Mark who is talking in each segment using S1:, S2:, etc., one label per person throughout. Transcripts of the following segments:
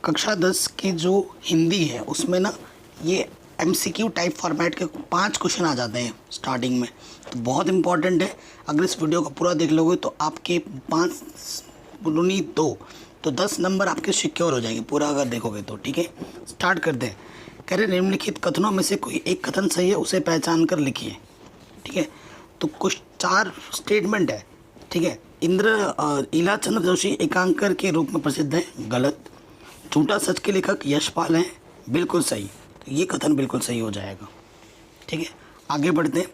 S1: कक्षा 10 की जो हिंदी है उसमें ना ये एमसीक्यू टाइप फॉर्मेट के 5 क्वेश्चन आ जाते हैं स्टार्टिंग में, तो बहुत इंपॉर्टेंट है। अगर इस वीडियो को पूरा देख लोगे तो आपके 5 दूनी 2 तो 10 नंबर आपके सिक्योर हो जाएंगे पूरा अगर देखोगे तो। ठीक है, स्टार्ट करते हैं। कह रहे निम्नलिखित कथनों में से कोई एक कथन सही है, उसे पहचान कर लिखिए। ठीक है, तो कुछ 4 स्टेटमेंट है। ठीक है, इला चंद्र जोशी एकांकर के रूप में प्रसिद्ध है, गलत। झूठा सच के लेखक यशपाल हैं, बिल्कुल सही। तो ये कथन बिल्कुल सही हो जाएगा। ठीक है, आगे बढ़ते हैं।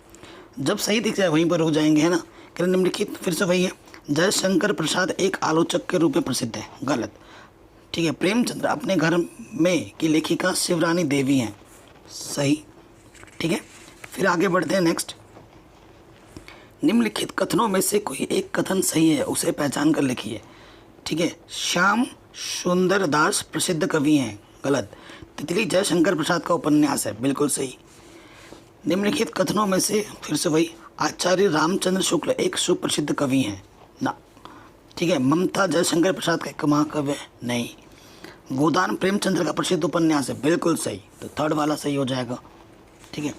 S1: जब सही दिख जाए वहीं पर रुक जाएंगे, है ना। कह रहे निम्नलिखित, फिर से वही है, जयशंकर प्रसाद एक आलोचक के रूप में प्रसिद्ध है, गलत। ठीक है, प्रेमचंद्र अपने घर में की लेखिका शिवरानी देवी हैं, सही। ठीक है, फिर आगे बढ़ते हैं नेक्स्ट। निम्नलिखित कथनों में से कोई एक कथन सही है, उसे पहचान कर लिखिए। ठीक है, श्याम सुंदर दास प्रसिद्ध कवि हैं, गलत। तितली जयशंकर प्रसाद का उपन्यास है, बिल्कुल सही। निम्नलिखित कथनों में से, फिर से वही, आचार्य रामचंद्र शुक्ल एक सुप्रसिद्ध कवि हैं, ना। ठीक है, ममता जयशंकर प्रसाद का एक महाकाव्य है, नहीं। गोदान प्रेमचंद्र का प्रसिद्ध उपन्यास है, बिल्कुल सही। तो थर्ड वाला सही हो जाएगा। ठीक है,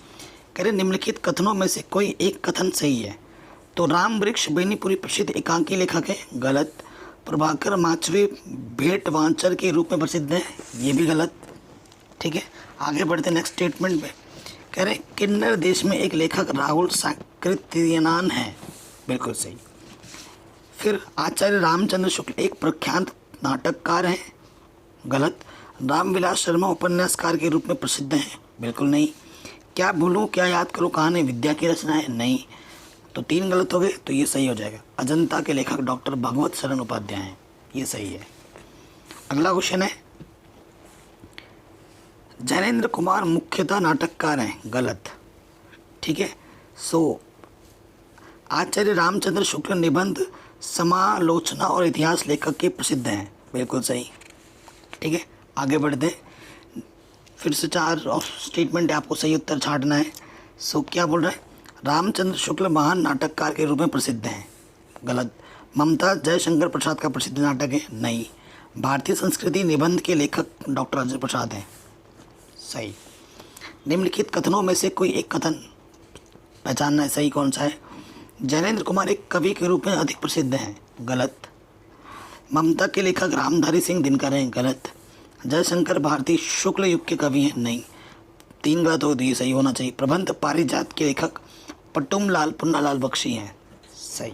S1: कह रहे निम्नलिखित कथनों में से कोई एक कथन सही है, तो राम वृक्ष बेनीपुरी प्रसिद्ध एकांकी लेखक है, गलत। प्रभाकर माचवे भेंटवांचर के रूप में प्रसिद्ध है, ये भी गलत। ठीक है, आगे बढ़ते नेक्स्ट स्टेटमेंट में। कह रहे किन्नर देश में एक लेखक राहुल साकृत्यनान है, बिल्कुल सही। फिर आचार्य रामचंद्र शुक्ल एक प्रख्यात नाटककार हैं, गलत। रामविलास शर्मा उपन्यासकार के रूप में प्रसिद्ध हैं, बिल्कुल नहीं। क्या भूलूं क्या याद करूं कहानी विद्या की रचना है, नहीं। तो 3 गलत हो गए, तो ये सही हो जाएगा। अजंता के लेखक डॉक्टर भगवत शरण उपाध्याय हैं, ये सही है। अगला क्वेश्चन है, जैनेन्द्र कुमार मुख्यतः नाटककार हैं, गलत। ठीक है, सो आचार्य रामचंद्र शुक्ल निबंध समालोचना और इतिहास लेखक के प्रसिद्ध हैं, बिल्कुल सही। ठीक है, आगे बढ़ते हैं। फिर से 4 स्टेटमेंट है, आपको सही उत्तर छांटना है। सो क्या बोल रहा है, रामचंद्र शुक्ल महान नाटककार के रूप में प्रसिद्ध हैं, गलत। ममता जयशंकर प्रसाद का प्रसिद्ध नाटक है, नहीं। भारतीय संस्कृति निबंध के लेखक डॉक्टर राजेंद्र प्रसाद हैं, सही। निम्नलिखित कथनों में से कोई एक कथन पहचानना है, सही कौन सा है। जैनेन्द्र कुमार एक कवि के रूप में अधिक प्रसिद्ध हैं, गलत। ममता के लेखक रामधारी सिंह दिनकर हैं, गलत। जयशंकर भारतीय शुक्ल युग के कवि हैं, नहीं। 3 गलत हो, तो ये सही होना चाहिए। प्रबंध पारिजात के लेखक पटुमलाल पुन्नालाल बख्शी हैं, सही।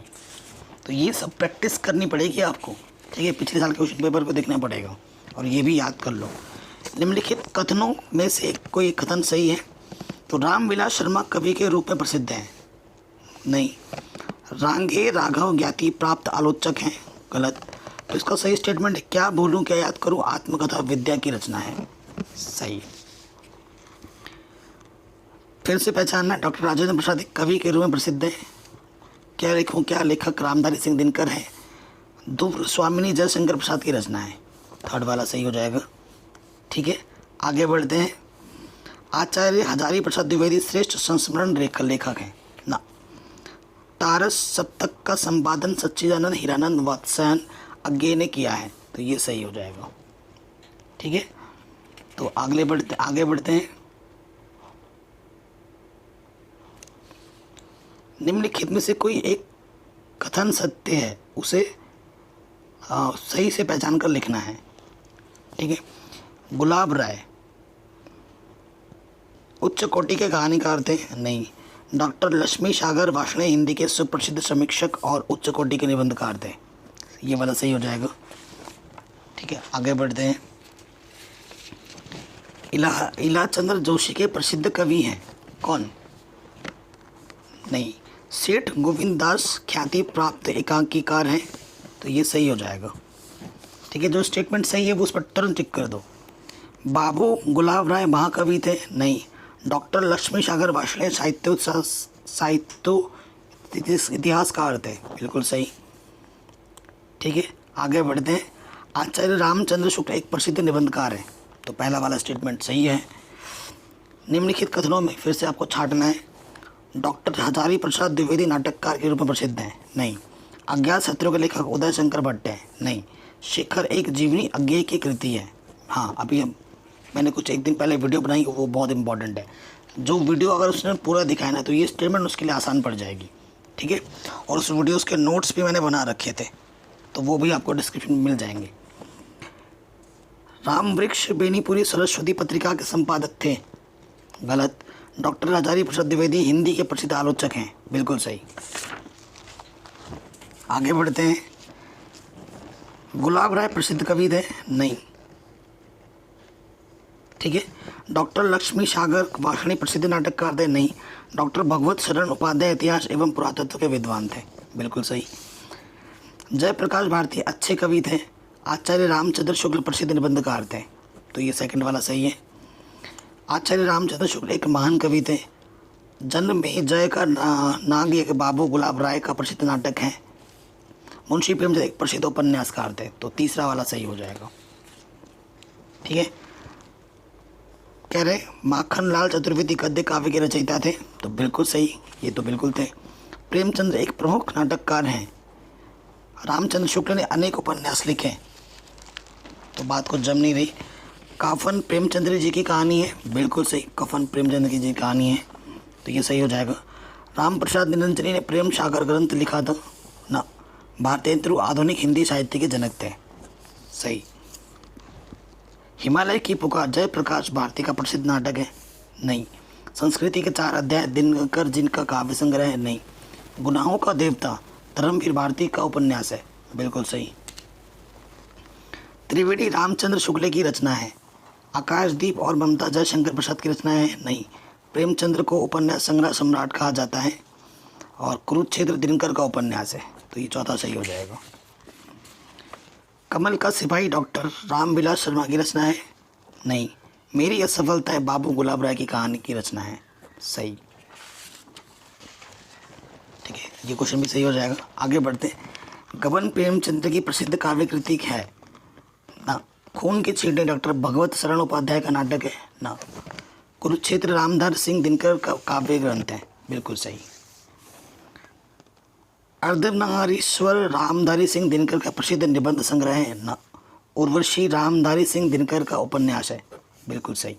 S1: तो ये सब प्रैक्टिस करनी पड़ेगी आपको। ठीक है, पिछले साल के क्वेश्चन पेपर को देखना पड़ेगा और ये भी याद कर लो। निम्नलिखित कथनों में से कोई कथन सही है, तो रामविलास शर्मा कवि के रूप में प्रसिद्ध हैं, नहीं। रांगे राघव ज्ञाति प्राप्त आलोचक हैं, गलत। तो इसका सही स्टेटमेंट है, क्या भूलूं क्या याद करूं आत्मकथा विद्या की रचना है, सही। फिर से पहचानना, डॉक्टर राजेंद्र प्रसाद एक कवि के रूप में प्रसिद्ध है। क्या लिखूं क्या लेखक रामधारी सिंह दिनकर है। ध्रुव स्वामिनी जयशंकर प्रसाद की रचना है, थर्ड वाला सही हो जाएगा। ठीक है, आगे बढ़ते हैं। आचार्य हजारी प्रसाद द्विवेदी श्रेष्ठ संस्मरण लेखक हैं, ना। तारस सप्तक का संपादन सच्चिदानंद हीरानंद वात्स्यायन अज्ञे ने किया है, तो ये सही हो जाएगा। ठीक है, तो आगे बढ़ते हैं। निम्नलिखित में से कोई एक कथन सत्य है, उसे सही से पहचान कर लिखना है। ठीक है, गुलाब राय उच्च कोटि के कहानीकार थे, नहीं। डॉक्टर लक्ष्मी सागर वार्ष्णेय हिंदी के सुप्रसिद्ध समीक्षक और उच्च कोटि के निबंधकार थे, ये वाला सही हो जाएगा। ठीक है, आगे बढ़ते हैं। इला चंद्र जोशी के प्रसिद्ध कवि हैं, कौन, नहीं। सेठ गोविंद दास ख्याति प्राप्त एकांकीकार हैं, तो ये सही हो जाएगा। ठीक है, जो स्टेटमेंट सही है वो उस पर तुरंत टिक कर दो। बाबू गुलाब राय महाकवि थे, नहीं। डॉक्टर लक्ष्मी सागर वार्ष्णेय साहित्य इतिहासकार थे, बिल्कुल सही। ठीक है, आगे बढ़ते हैं। आचार्य रामचंद्र शुक्ल एक प्रसिद्ध निबंधकार हैं, तो पहला वाला स्टेटमेंट सही है। निम्नलिखित कथनों में फिर से आपको छांटना है। डॉक्टर हजारी प्रसाद द्विवेदी नाटककार के रूप में प्रसिद्ध हैं, नहीं। अज्ञात सत्रों के लेखक उदय शंकर भट्ट हैं, नहीं। शिखर एक जीवनी अज्ञेय की कृति है, हाँ, अभी मैंने कुछ एक दिन पहले वीडियो बनाई, वो बहुत इंपॉर्टेंट है। जो वीडियो अगर उसने पूरा दिखाया ना तो ये स्टेटमेंट उसके लिए आसान पड़ जाएगी, ठीक है। और उस वीडियोस के नोट्स भी मैंने बना रखे थे, तो वो भी आपको डिस्क्रिप्शन में मिल जाएंगे। राम वृक्ष बेनीपुरी सरस्वती पत्रिका के संपादक थे, गलत। डॉक्टर राजारी प्रसाद द्विवेदी हिंदी के प्रसिद्ध आलोचक हैं, बिल्कुल सही। आगे बढ़ते हैं। गुलाब राय प्रसिद्ध कवि थे, नहीं, ठीक है। डॉक्टर लक्ष्मी सागर वाषणी प्रसिद्ध नाटककार थे, नहीं। डॉक्टर भगवत शरण उपाध्याय इतिहास एवं पुरातत्व के विद्वान थे, बिल्कुल सही। जयप्रकाश भारती अच्छे कवि थे। आचार्य रामचंद्र शुक्ल प्रसिद्ध निबंधकार थे, तो ये सेकंड वाला सही है। आचार्य रामचंद्र शुक्ल एक महान कवि थे। जन्म में जय का नाग एक बाबू गुलाब राय का प्रसिद्ध नाटक है। मुंशी प्रेमचंद एक प्रसिद्ध उपन्यासकार थे, तो तीसरा वाला सही हो जाएगा, ठीक है। कह रहे माखन लाल चतुर्वेदी गद्य काव्य के रचयिता थे, तो बिल्कुल सही, ये तो बिल्कुल थे। प्रेमचंद्र एक प्रमुख नाटककार हैं। रामचंद्र शुक्ल ने अनेक उपन्यास लिखे, तो बात को जम नहीं रही। काफन प्रेमचंद्र जी की कहानी है, बिल्कुल सही, कफन प्रेमचंद्र की जी की कहानी है, तो ये सही हो जाएगा। राम प्रसाद निरंजनी ने प्रेम सागर ग्रंथ लिखा था, ना। भारतेंदु आधुनिक हिंदी साहित्य के जनक थे, सही। हिमालय की पुकार जयप्रकाश भारती का प्रसिद्ध नाटक है, नहीं। संस्कृति के 4 अध्याय दिनकर जिनका काव्य संग्रह है, नहीं। गुनाहों का देवता धर्मवीर भारती का उपन्यास है, बिल्कुल सही। त्रिवेणी रामचंद्र शुक्ल की रचना है। आकाशदीप और ममता जयशंकर प्रसाद की रचना है, नहीं। प्रेमचंद्र को उपन्यास संग्रह सम्राट कहा जाता है, और कुरुक्षेत्र दिनकर का उपन्यास है, तो ये चौथा सही हो जाएगा। कमल का सिपाही डॉक्टर रामविलास शर्मा की रचना है, नहीं। मेरी असफलता है बाबू गुलाब राय की कहानी की रचना है, सही, ठीक है। ये क्वेश्चन भी सही हो जाएगा। आगे बढ़ते हैं। गबन प्रेमचंद्र की प्रसिद्ध काव्य कृति है, ना। खून की छींटें डॉक्टर भगवत शरण उपाध्याय का नाटक है, ना। कुरुक्षेत्र रामधार सिंह दिनकर का काव्य ग्रंथ है, बिल्कुल सही। अर्धनारीश्वर रामधारी सिंह दिनकर का प्रसिद्ध निबंध संग्रह है, ना। उर्वशी रामधारी सिंह दिनकर का उपन्यास है, बिल्कुल सही।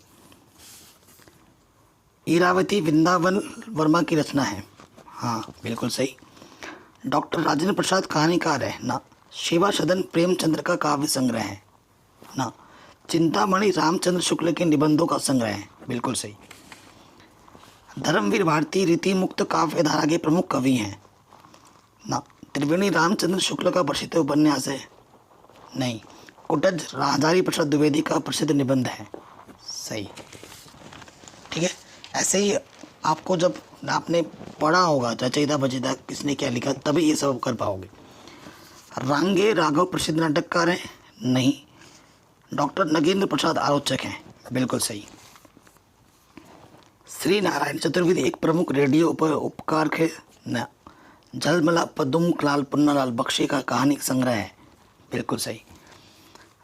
S1: ईरावती वृंदावन वर्मा की रचना है, हाँ, बिल्कुल सही। डॉक्टर राजेंद्र प्रसाद कहानीकार है, ना। शिवा सदन प्रेमचंद्र का काव्य संग्रह है, ना। चिंतामणि रामचंद्र शुक्ल के निबंधों का संग्रह है, बिल्कुल सही। धर्मवीर भारती रीति मुक्त काव्य धारा के प्रमुख कवि हैं, ना। त्रिवेणी रामचंद्र शुक्ल का प्रसिद्ध उपन्यास है, नहीं। कुटज राजारी प्रसाद द्विवेदी का प्रसिद्ध निबंध है, सही, ठीक है। ऐसे ही आपको जब आपने पढ़ा होगा रचयिता बचयिता किसने क्या लिखा, तभी ये सब कर पाओगे। रांगे राघव प्रसिद्ध नाटककार हैं, नहीं। डॉक्टर नगेंद्र प्रसाद आलोचक हैं, बिल्कुल सही। श्री नारायण चतुर्वेदी एक प्रमुख रेडियो उपकार है, न। झलमला पदुम लाल पुन्नालाल बख्शी का कहानी संग्रह है, बिल्कुल सही।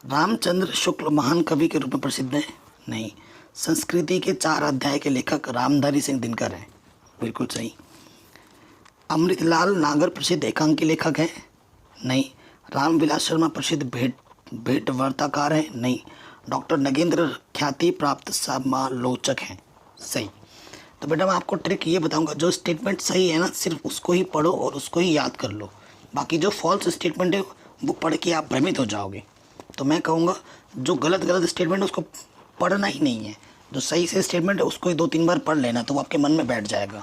S1: रामचंद्र शुक्ल महान कवि के रूप में प्रसिद्ध हैं, नहीं। संस्कृति के 4 अध्याय के लेखक रामधारी सिंह दिनकर हैं, बिल्कुल सही। अमृतलाल नागर प्रसिद्ध एकांकी लेखक हैं, नहीं। रामविलास शर्मा प्रसिद्ध भेंट वार्ताकार हैं, नहीं। डॉक्टर नगेंद्र ख्याति प्राप्त समालोचक हैं, सही। तो बेटा मैं आपको ट्रिक ये बताऊंगा, जो स्टेटमेंट सही है ना सिर्फ उसको ही पढ़ो और उसको ही याद कर लो, बाकी जो फॉल्स स्टेटमेंट है वो पढ़ के आप भ्रमित हो जाओगे। तो मैं कहूँगा जो गलत स्टेटमेंट है उसको पढ़ना ही नहीं है, जो सही से स्टेटमेंट है उसको ही 2-3 बार पढ़ लेना, तो वो आपके मन में बैठ जाएगा।